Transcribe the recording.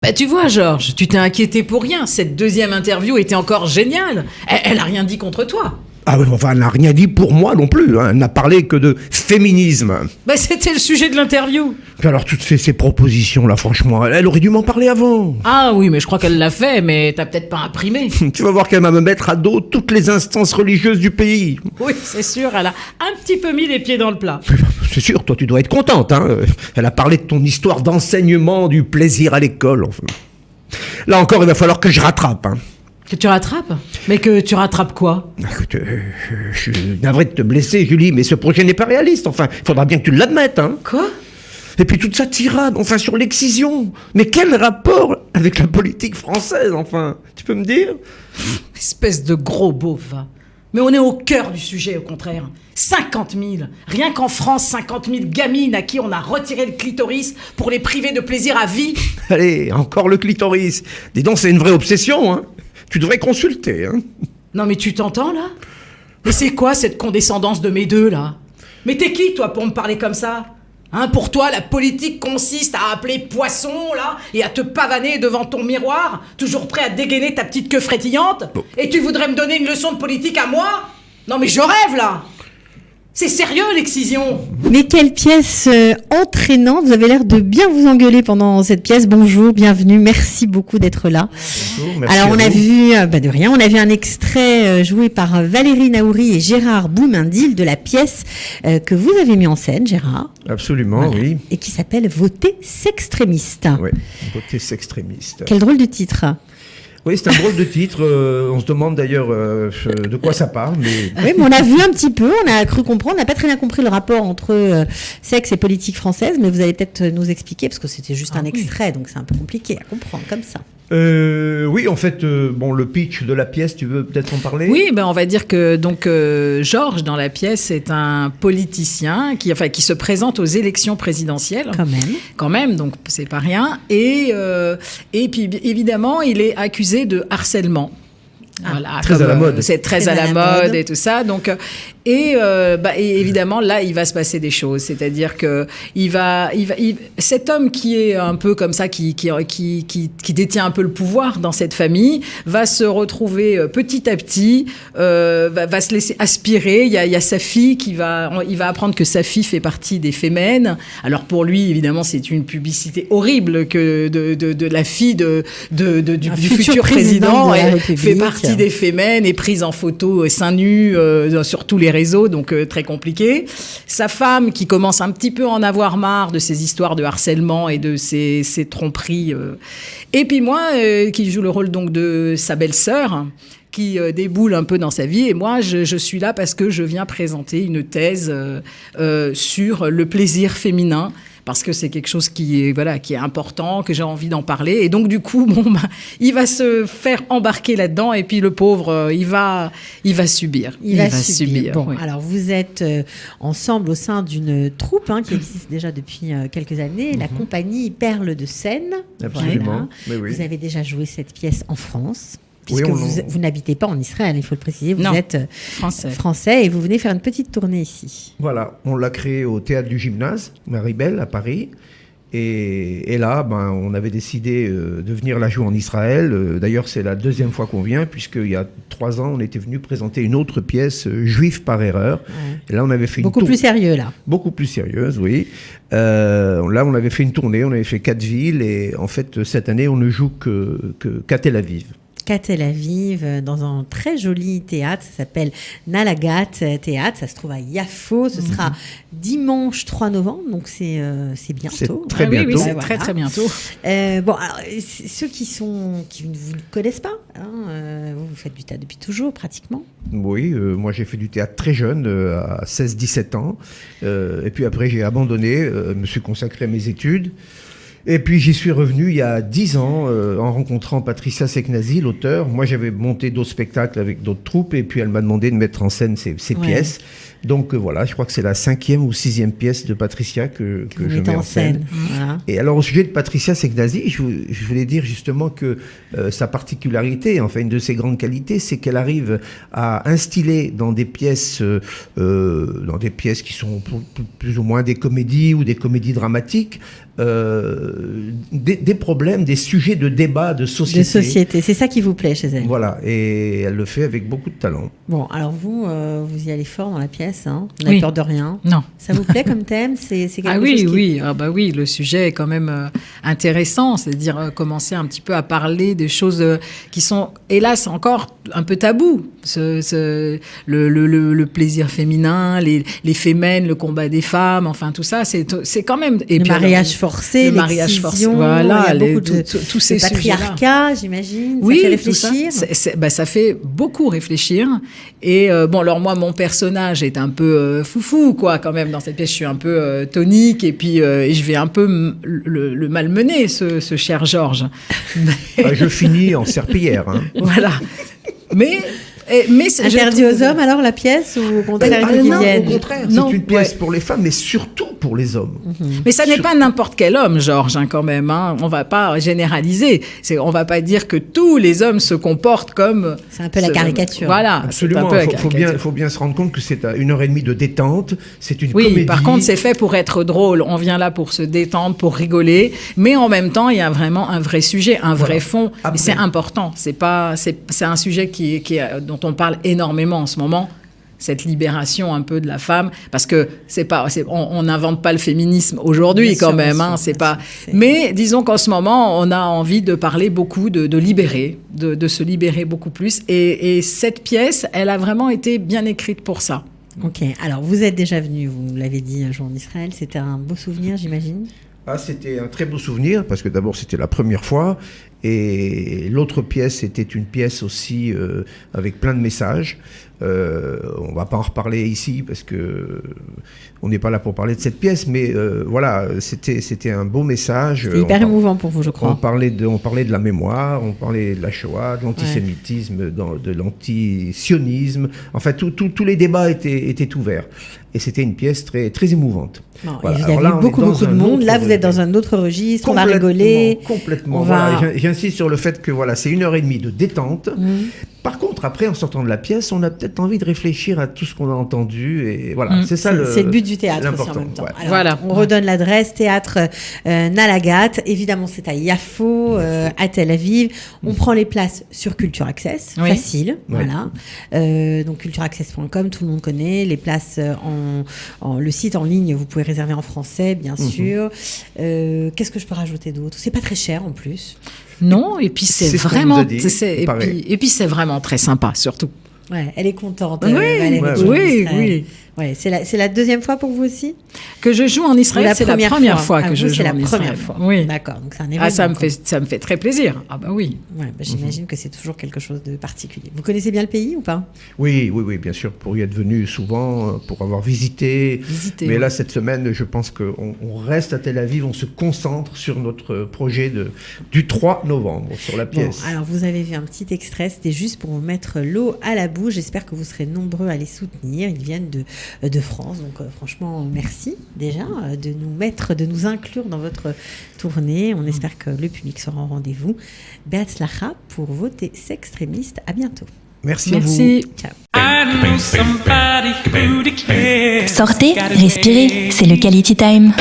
Bah tu vois Georges, tu t'es inquiété pour rien, cette deuxième interview était encore géniale. Elle a rien dit contre toi. Ah oui, enfin, elle n'a rien dit pour moi non plus, hein. Elle n'a parlé que de féminisme. Bah c'était le sujet de l'interview. Puis alors, toutes ces propositions-là, franchement, elle aurait dû m'en parler avant. Ah oui, mais je crois qu'elle l'a fait, mais t'as peut-être pas imprimé. Tu vas voir qu'elle va me mettre à dos toutes les instances religieuses du pays. Oui, c'est sûr, elle a un petit peu mis les pieds dans le plat. C'est sûr, toi tu dois être contente, hein. Elle a parlé de ton histoire d'enseignement, du plaisir à l'école, enfin. Là encore, il va falloir que je rattrape, hein. Que tu rattrapes? Mais que tu rattrapes quoi? Écoute, je suis navré de te blesser, Julie, mais ce projet n'est pas réaliste, enfin, il faudra bien que tu l'admettes, hein. Quoi? Et puis toute sa tirade, enfin, sur l'excision. Mais quel rapport avec la politique française, enfin? Tu peux me dire? Espèce de gros beauf, va. Mais on est au cœur du sujet, au contraire. 50 000. Rien qu'en France, 50 000 gamines à qui on a retiré le clitoris pour les priver de plaisir à vie. Allez, encore le clitoris. Dis donc, c'est une vraie obsession, hein. Tu devrais consulter, hein. Non mais tu t'entends, là? Mais c'est quoi cette condescendance de mes deux, là? Mais t'es qui, toi, pour me parler comme ça? Hein, pour toi, la politique consiste à appeler poisson, là, et à te pavaner devant ton miroir, toujours prêt à dégainer ta petite queue frétillante? Et tu voudrais me donner une leçon de politique à moi? Non mais je rêve, là! C'est sérieux, l'excision! Mais quelle pièce entraînante. Vous avez l'air de bien vous engueuler pendant cette pièce. Bonjour, bienvenue, merci beaucoup d'être là. Bonjour, merci. Alors, à on a vous. vu, de rien, on a vu un extrait joué par Valérie Naouri et Gérard Boumindil de la pièce que vous avez mis en scène, Gérard. Absolument, Voilà. oui. Et qui s'appelle Voter s'extrémiste. Oui, beauté extrémiste. Quel drôle de titre. Oui, c'est un drôle de titre. On se demande d'ailleurs de quoi ça parle, mais... Oui, mais on a vu un petit peu, on a cru comprendre, on n'a pas très bien compris le rapport entre sexe et politique française, mais vous allez peut-être nous expliquer, parce que c'était juste un extrait, donc c'est un peu compliqué à comprendre comme ça. Oui, en fait, bon, le pitch de la pièce, tu veux peut-être en parler? Oui, ben on va dire que donc Georges dans la pièce est un politicien qui se présente aux élections présidentielles. Quand même, donc c'est pas rien. Et puis évidemment, il est accusé de harcèlement. Voilà, très à la mode. C'est très à la mode et tout ça. Donc, et évidemment, là, il va se passer des choses. C'est-à-dire que cet homme qui est un peu comme ça, qui détient un peu le pouvoir dans cette famille, va se retrouver petit à petit, va se laisser aspirer. Il y a sa fille il va apprendre que sa fille fait partie des Femen. Alors pour lui, évidemment, c'est une publicité horrible que de la fille du futur président fait partie des Femen, est prise en photo seins nus sur tous les réseaux, donc très compliqué. Sa femme qui commence un petit peu à en avoir marre de ces histoires de harcèlement et de ces tromperies. Et puis moi, qui joue le rôle donc de sa belle-sœur, qui déboule un peu dans sa vie. Et moi, je suis là parce que je viens présenter une thèse sur le plaisir féminin, parce que c'est quelque chose qui est important, que j'ai envie d'en parler. Et donc, du coup, il va se faire embarquer là-dedans. Et puis, le pauvre, il va subir. Il va subir. Bon, oui. alors, vous êtes ensemble au sein d'une troupe qui existe déjà depuis quelques années, la compagnie Perles de Seine. Absolument. Voilà. Oui. Vous avez déjà joué cette pièce en France. Oui, Puisque vous n'habitez pas en Israël, il faut le préciser, vous êtes français et vous venez faire une petite tournée ici. Voilà, on l'a créé au Théâtre du Gymnase, Maribel, à Paris. Et là, on avait décidé de venir la jouer en Israël. D'ailleurs, c'est la deuxième fois qu'on vient, puisqu'il y a 3 ans, on était venu présenter une autre pièce, Juif par erreur. Ouais. Et là, on avait fait beaucoup plus sérieux, là. Beaucoup plus sérieuse, oui. Là, on avait fait une tournée, on avait fait 4 villes. Et en fait, cette année, on ne joue qu'à Tel Aviv. À Tel Aviv, dans un très joli théâtre, ça s'appelle Nalagat Théâtre, ça se trouve à Yaffo, ce sera dimanche 3 novembre, donc c'est bientôt. C'est très bientôt. Oui, c'est très très bientôt. Bon, alors, ceux qui ne vous connaissent pas, vous faites du théâtre depuis toujours, pratiquement. Oui, moi j'ai fait du théâtre très jeune, à 16-17 ans, et puis après j'ai abandonné, me suis consacré à mes études. Et puis j'y suis revenu il y a 10 ans en rencontrant Patricia Seknazi, l'auteur. Moi j'avais monté d'autres spectacles avec d'autres troupes et puis elle m'a demandé de mettre en scène ces pièces. Donc voilà, je crois que c'est la 5e ou 6e pièce de Patricia que je mets en scène. Voilà. Et alors au sujet de Patricia Seknazi, je voulais dire justement que sa particularité, enfin une de ses grandes qualités, c'est qu'elle arrive à instiller dans des pièces qui sont plus ou moins des comédies ou des comédies dramatiques, des problèmes, des sujets de débat, de société. De société, c'est ça qui vous plaît chez elle. Voilà, et elle le fait avec beaucoup de talent. Bon, alors vous y allez fort dans la pièce, hein. Vous n'avez peur de rien. Non. Ça vous plaît comme thème? C'est quelque chose oui, le sujet est quand même intéressant, c'est-à-dire commencer un petit peu à parler des choses qui sont, hélas, encore un peu tabous. Le plaisir féminin, les fémènes, le combat des femmes, enfin tout ça, c'est quand même... Et le puis, mariage forcé, l'excision, voilà, il y a beaucoup tous ces patriarcat, j'imagine, oui, ça fait réfléchir. Ça fait beaucoup réfléchir. Et alors moi, mon personnage est un peu foufou, quoi, quand même, dans cette pièce. Je suis un peu tonique, et puis je vais un peu le malmener, ce cher Georges. Je finis en serpillière. Hein. Voilà. Mais interdit aux hommes, alors, la pièce, ou au contraire, non, viennent? au contraire, c'est une pièce pour les femmes, mais surtout pour les hommes. Mais ça n'est pas n'importe quel homme, Georges, hein, quand même. Hein. On ne va pas généraliser. On ne va pas dire que tous les hommes se comportent comme... C'est un peu la caricature. Voilà. Absolument. Il faut bien se rendre compte que c'est 1h30 de détente. C'est une comédie. Oui, par contre, c'est fait pour être drôle. On vient là pour se détendre, pour rigoler. Mais en même temps, il y a vraiment un vrai sujet, un vrai fond. Et c'est important. C'est un sujet dont on parle énormément en ce moment, cette libération un peu de la femme, parce que on n'invente pas le féminisme aujourd'hui quand même, hein, mais disons qu'en ce moment, on a envie de parler beaucoup, de libérer, de se libérer beaucoup plus, et cette pièce, elle a vraiment été bien écrite pour ça. Ok, alors vous êtes déjà venu, vous l'avez dit, un jour en Israël, c'était un beau souvenir, j'imagine? C'était un très beau souvenir, parce que d'abord c'était la première fois, et l'autre pièce était une pièce aussi avec plein de messages. On ne va pas en reparler ici, parce que on n'est pas là pour parler de cette pièce, mais voilà, c'était un beau message. C'était hyper émouvant pour vous, je crois. On parlait de la mémoire, on parlait de la Shoah, de l'antisémitisme, de l'antisionisme. Enfin, tous les débats étaient ouverts. Et c'était une pièce très, très émouvante. Bon, voilà. Il y a eu beaucoup de monde. Là, vous êtes dans un autre registre. On va rigoler. Complètement. Voilà. J'insiste sur le fait que c'est 1h30 de détente. Par contre, après, en sortant de la pièce, on a peut-être envie de réfléchir à tout ce qu'on a entendu. Et voilà, c'est ça c'est le but du théâtre aussi en même temps. Ouais. Alors, on redonne l'adresse, théâtre Nalagat. Évidemment, c'est à Yafo, à Tel Aviv. On prend les places sur Culture Access. Facile. Voilà. Donc, cultureaccess.com, tout le monde connaît. Les places le site en ligne, vous pouvez réserver en français, bien sûr. Qu'est-ce que je peux rajouter d'autre? C'est pas très cher en plus. Non, et puis c'est vraiment, et puis c'est vraiment très sympa, surtout. Ouais, elle est contente. Oui. Ouais, c'est la deuxième fois pour vous aussi que je joue en Israël. C'est la première fois que je joue en Israël. Oui. D'accord. Donc c'est un événement. Ça me fait très plaisir. Ah bah oui. Ouais, j'imagine que c'est toujours quelque chose de particulier. Vous connaissez bien le pays ou pas? Oui, bien sûr. Pour y être venu souvent, pour avoir visité. Mais là, cette semaine, je pense qu'on reste à Tel Aviv. On se concentre sur notre projet du 3 novembre sur la pièce. Bon, alors vous avez vu un petit extrait. C'était juste pour vous mettre l'eau à la bouche. J'espère que vous serez nombreux à les soutenir. Ils viennent de France. Donc franchement, merci déjà de nous inclure dans votre tournée. On espère que le public sera au rendez-vous. Beatzlacha pour voter Sextrémiste. À bientôt. Merci à vous. Ciao. Sortez, respirez, c'est le Quality Time.